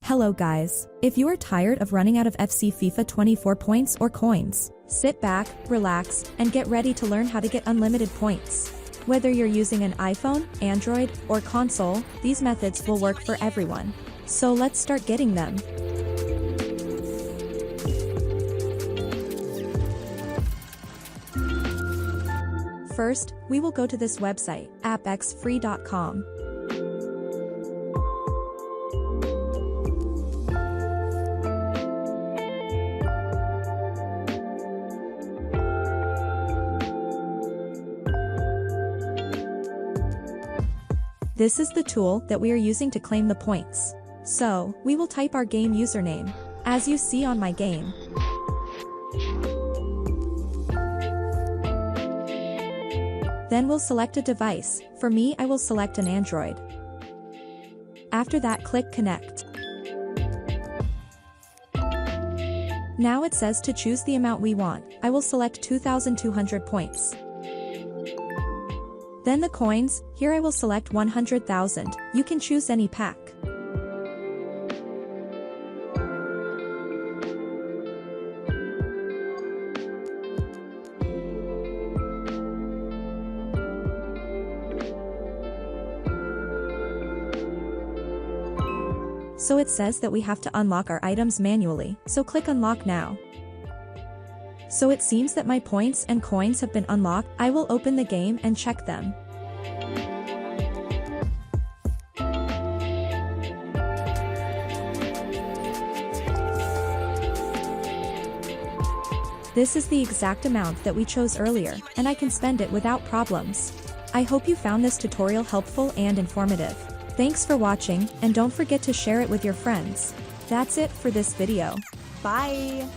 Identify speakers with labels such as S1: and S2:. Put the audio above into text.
S1: Hello guys. If you are tired of running out of FC FIFA 24 points or coins, sit back, relax, and get ready to learn how to get unlimited points. Whether you're using an iPhone, Android, or console, these methods will work for everyone. So let's start getting them. First, we will go to this website, appxfree.com. This is the tool that we are using to claim the points. So, we will type our game username, as you see on my game. Then we'll select a device. For me, I will select an Android. After that, click Connect. Now it says to choose the amount we want. I will select 2,200 points. Then the coins, here I will select 100,000, you can choose any pack. So it says that we have to unlock our items manually, so click Unlock Now. So it seems that my points and coins have been unlocked. I will open the game and check them. This is the exact amount that we chose earlier, and I can spend it without problems. I hope you found this tutorial helpful and informative. Thanks for watching, and don't forget to share it with your friends. That's it for this video. Bye!